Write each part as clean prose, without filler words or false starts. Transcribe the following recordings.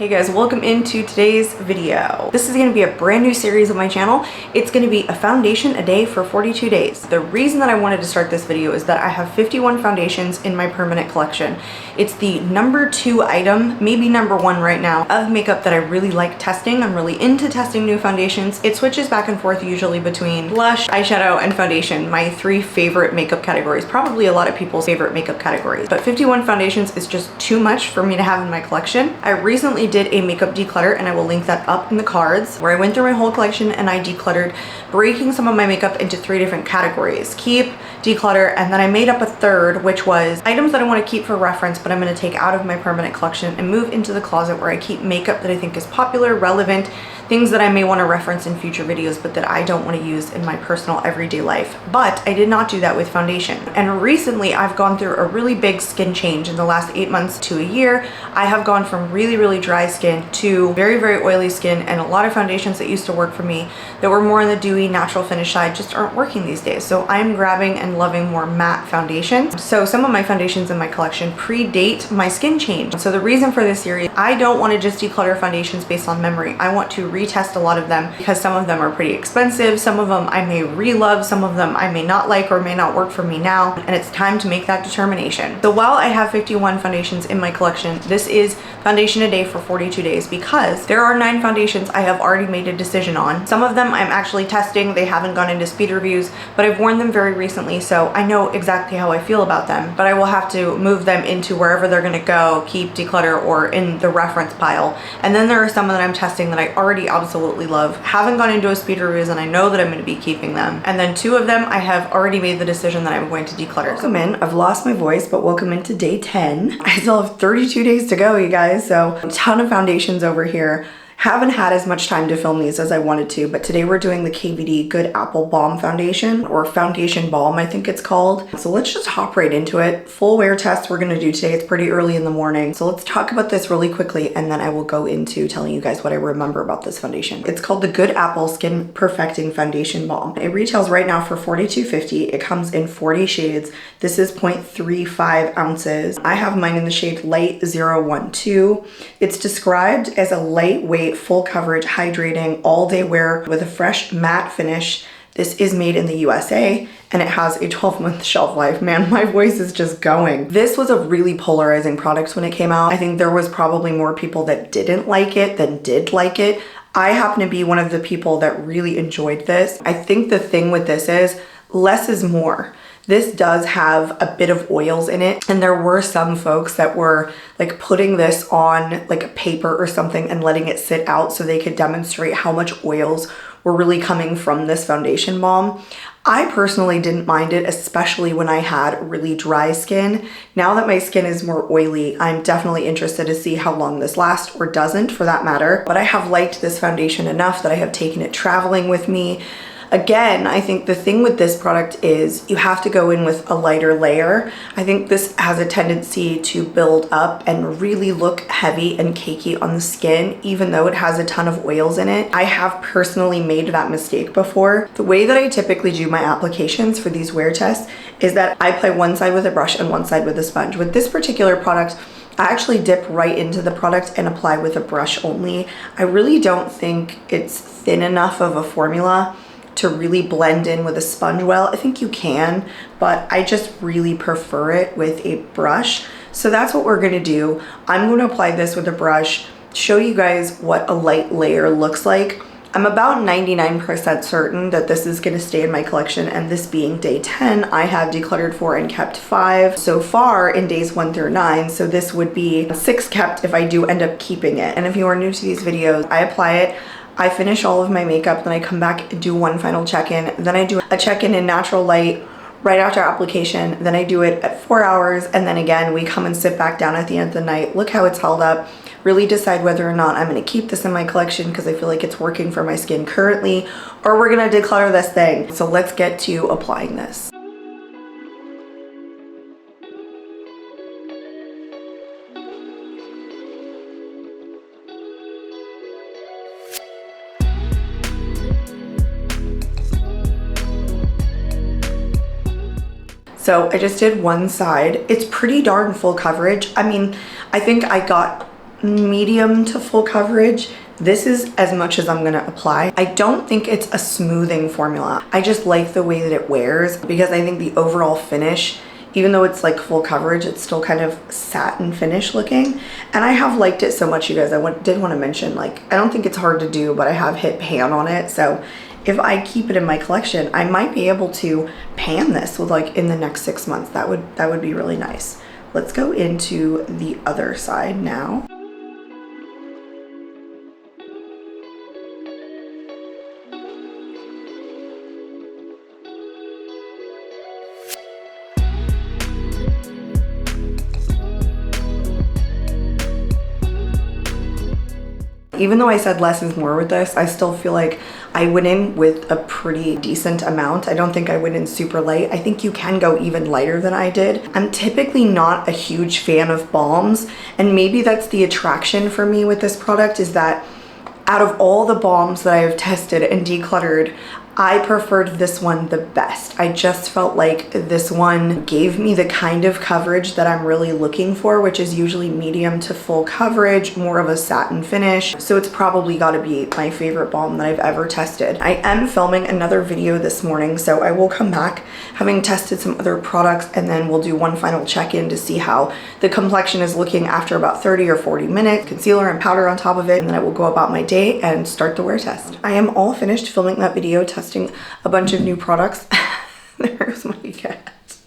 Hey guys, welcome into today's video. This is going to be a brand new series on my channel. It's going to be a foundation a day for 42 days. The reason that I wanted to start this video is that I have 51 foundations in my permanent collection. It's the number 2 item, maybe number 1 right now, of makeup that I really like testing. I'm really into testing new foundations. It switches back and forth usually between blush, eyeshadow, and foundation, my 3 favorite makeup categories, probably a lot of people's favorite makeup categories. But 51 foundations is just too much for me to have in my collection. I recently did a makeup declutter, and I will link that up in the cards, where I went through my whole collection and I decluttered, breaking some of my makeup into 3 different categories: keep, declutter, and then I made up a third, which was items that I want to keep for reference but I'm going to take out of my permanent collection and move into the closet, where I keep makeup that I think is popular, relevant, things that I may want to reference in future videos but that I don't want to use in my personal everyday life. But I did not do that with foundation. And recently I've gone through a really big skin change. In the last 8 months to a year, I have gone from really dry skin to very oily skin, and a lot of foundations that used to work for me that were more on the dewy natural finish side just aren't working these days. So I'm grabbing and loving more matte foundations. So some of my foundations in my collection predate my skin change. So the reason for this series, I don't want to just declutter foundations based on memory. I want to retest a lot of them because some of them are pretty expensive, some of them I may re-love, some of them I may not like or may not work for me now, and it's time to make that determination. So while I have 51 foundations in my collection, this is foundation a day for 42 days because there are 9 foundations I have already made a decision on. Some of them I'm actually testing, they haven't gone into speed reviews, but I've worn them very recently, so I know exactly how I feel about them, but I will have to move them into wherever they're gonna go, keep, declutter, or in the reference pile. And then there are some that I'm testing that I already absolutely love, haven't gone into a speed reviews, and I know that I'm going to be keeping them. And then 2 of them I have already made the decision that I'm going to declutter. Welcome in. I've lost my voice, but welcome into day 10. I still have 32 days to go, you guys, so a ton of foundations over here. Haven't had as much time to film these as I wanted to, but today we're doing the KVD Good Apple Balm Foundation, or Foundation Balm, I think it's called. So let's just hop right into it. Full wear test we're gonna do today. It's pretty early in the morning. So let's talk about this really quickly, and then I will go into telling you guys what I remember about this foundation. It's called the Good Apple Skin Perfecting Foundation Balm. It retails right now for $42.50. It comes in 40 shades. This is 0.35 ounces. I have mine in the shade Light 012. It's described as a lightweight, full coverage, hydrating, all day wear with a fresh matte finish. This is made in the USA and it has a 12-month shelf life. Man, my voice is just going. This was a really polarizing product when it came out. I think there was probably more people that didn't like it than did like it. I happen to be one of the people that really enjoyed this. I think the thing with this is less is more. This does have a bit of oils in it, and there were some folks that were like putting this on like a paper or something and letting it sit out so they could demonstrate how much oils were really coming from this foundation balm. I personally didn't mind it, especially when I had really dry skin. Now that my skin is more oily, I'm definitely interested to see how long this lasts, or doesn't for that matter. But I have liked this foundation enough that I have taken it traveling with me. Again, I think the thing with this product is you have to go in with a lighter layer. I think this has a tendency to build up and really look heavy and cakey on the skin, even though it has a ton of oils in it. I have personally made that mistake before. The way that I typically do my applications for these wear tests is that I apply one side with a brush and one side with a sponge. With this particular product, I actually dip right into the product and apply with a brush only. I really don't think it's thin enough of a formula to really blend in with a sponge well. I think you can, but I just really prefer it with a brush. So that's what we're gonna do. I'm gonna apply this with a brush, show you guys what a light layer looks like. I'm about 99% certain that this is gonna stay in my collection, and this being day 10, I have decluttered 4 and kept 5 so far in days 1 through 9. So this would be 6 kept if I do end up keeping it. And if you are new to these videos, I apply it, I finish all of my makeup, then I come back and do one final check-in. Then I do a check-in in natural light right after application. Then I do it at 4 hours, and then again, we come and sit back down at the end of the night, look how it's held up, really decide whether or not I'm gonna keep this in my collection because I feel like it's working for my skin currently, or we're gonna declutter this thing. So let's get to applying this. So I just did one side. It's pretty darn full coverage. I mean, I think I got medium to full coverage. This is as much as I'm gonna apply. I don't think it's a smoothing formula. I just like the way that it wears because I think the overall finish, even though it's like full coverage, it's still kind of satin finish looking. And I have liked it so much, you guys. I did want to mention, like, I don't think it's hard to do, but I have hit pan on it. So if I keep it in my collection, I might be able to pan this with like in the next 6 months. That would be really nice. Let's go into the other side now. Even though I said less is more with this, I still feel like I went in with a pretty decent amount. I don't think I went in super light. I think you can go even lighter than I did. I'm typically not a huge fan of balms, and maybe that's the attraction for me with this product, is that out of all the balms that I have tested and decluttered, I preferred this one the best. I just felt like this one gave me the kind of coverage that I'm really looking for, which is usually medium to full coverage, more of a satin finish. So it's probably gotta be my favorite balm that I've ever tested. I am filming another video this morning, so I will come back having tested some other products, and then we'll do one final check-in to see how the complexion is looking after about 30 or 40 minutes, concealer and powder on top of it, and then I will go about my day and start the wear test. I am all finished filming that video testing a bunch of new products. There's my cat.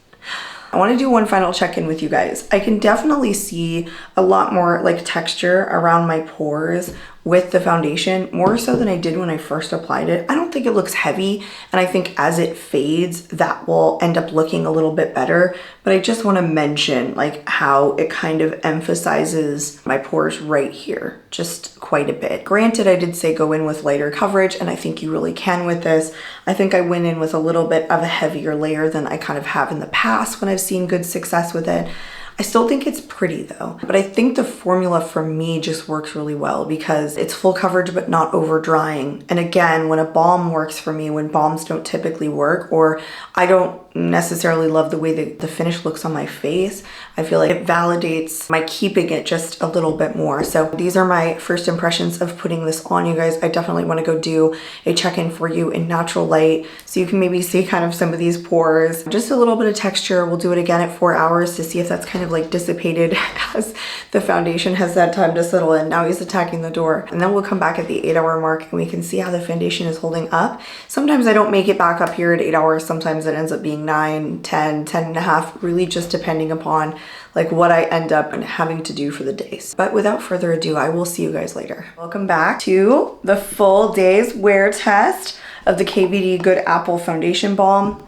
I want to do one final check-in with you guys. I can definitely see a lot more like texture around my pores with the foundation, more so than I did when I first applied it. I don't think it looks heavy, and I think as it fades, that will end up looking a little bit better. But I just want to mention like how it kind of emphasizes my pores right here, just quite a bit. Granted, I did say go in with lighter coverage, and I think you really can with this. I think I went in with a little bit of a heavier layer than I kind of have in the past when I've seen good success with it. I still think it's pretty though, but I think the formula for me just works really well because it's full coverage but not over drying. And again, when a balm works for me, when balms don't typically work, or I don't necessarily love the way that the finish looks on my face, I feel like it validates my keeping it just a little bit more. So these are my first impressions of putting this on, you guys. I definitely want to go do a check-in for you in natural light so you can maybe see kind of some of these pores, just a little bit of texture. We'll do it again at 4 hours to see if that's kind of like dissipated as the foundation has had time to settle in. Now he's attacking the door, and then we'll come back at the 8-hour mark and we can see how the foundation is holding up. Sometimes I don't make it back up here at 8 hours. Sometimes it ends up being 9, 10, 10 and a half, really just depending upon like what I end up having to do for the days. But without further ado, I will see you guys later. Welcome back to the full day's wear test of the KVD Good Apple Foundation Balm.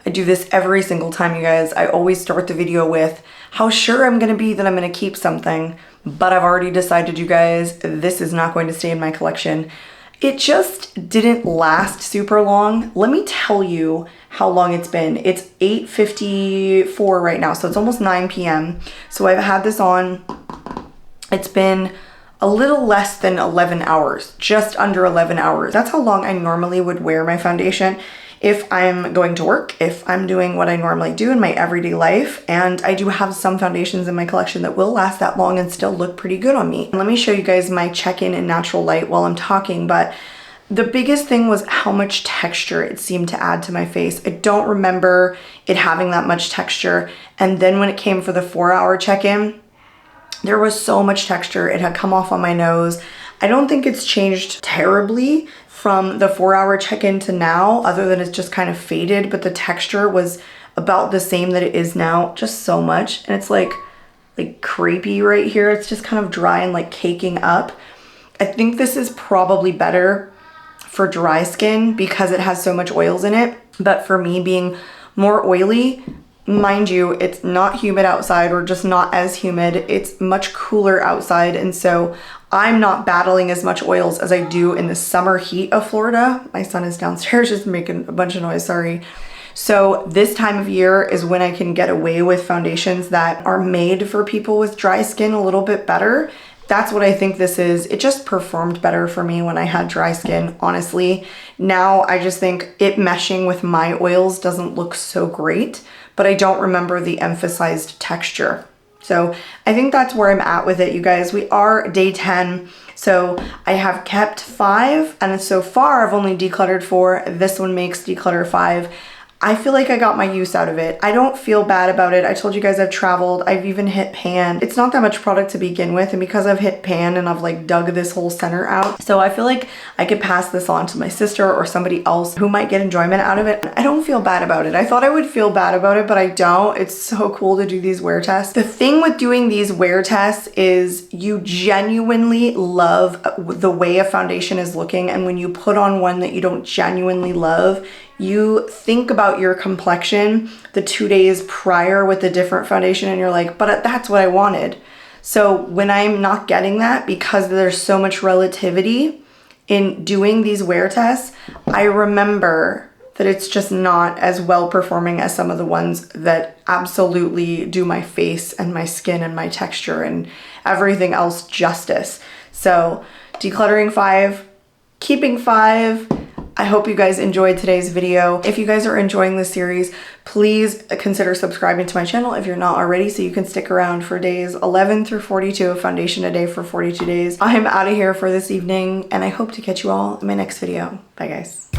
I do this every single time, you guys. I always start the video with how sure I'm gonna be that I'm gonna keep something, but I've already decided, you guys, this is not going to stay in my collection. It just didn't last super long. Let me tell you how long it's been. It's 8:54 right now, so it's almost 9 p.m. So I've had this on, it's been a little less than 11 hours, just under 11 hours. That's how long I normally would wear my foundation if I'm going to work, if I'm doing what I normally do in my everyday life. And I do have some foundations in my collection that will last that long and still look pretty good on me. Let me show you guys my check-in in natural light while I'm talking, but the biggest thing was how much texture it seemed to add to my face. I don't remember it having that much texture. And then when it came for the 4-hour check-in, there was so much texture. It had come off on my nose. I don't think it's changed terribly from the 4-hour check-in to now, other than it's just kind of faded, but the texture was about the same that it is now, just so much. And it's like crepey right here. It's just kind of dry and like caking up. I think this is probably better for dry skin because it has so much oils in it. But for me, being more oily, mind you, it's not humid outside, or just not as humid. It's much cooler outside, and so I'm not battling as much oils as I do in the summer heat of Florida. My son is downstairs just making a bunch of noise, sorry. So this time of year is when I can get away with foundations that are made for people with dry skin a little bit better. That's what I think this is. It just performed better for me when I had dry skin, honestly. Now I just think it meshing with my oils doesn't look so great, but I don't remember the emphasized texture So I think that's where I'm at with it, you guys. We are day 10. So I have kept 5, and so far I've only decluttered 4. This one makes declutter 5. I feel like I got my use out of it. I don't feel bad about it. I told you guys I've traveled. I've even hit pan. It's not that much product to begin with, and because I've hit pan and I've like dug this whole center out, so I feel like I could pass this on to my sister or somebody else who might get enjoyment out of it. I don't feel bad about it. I thought I would feel bad about it, but I don't. It's so cool to do these wear tests. The thing with doing these wear tests is you genuinely love the way a foundation is looking, and when you put on one that you don't genuinely love, you think about your complexion the 2 days prior with a different foundation and you're like, but that's what I wanted. So when I'm not getting that, because there's so much relativity in doing these wear tests, I remember that it's just not as well performing as some of the ones that absolutely do my face and my skin and my texture and everything else justice. So decluttering 5, keeping 5. I hope you guys enjoyed today's video. If you guys are enjoying this series, please consider subscribing to my channel if you're not already, so you can stick around for days 11 through 42 of foundation a day for 42 days. I'm out of here for this evening, and I hope to catch you all in my next video. Bye guys.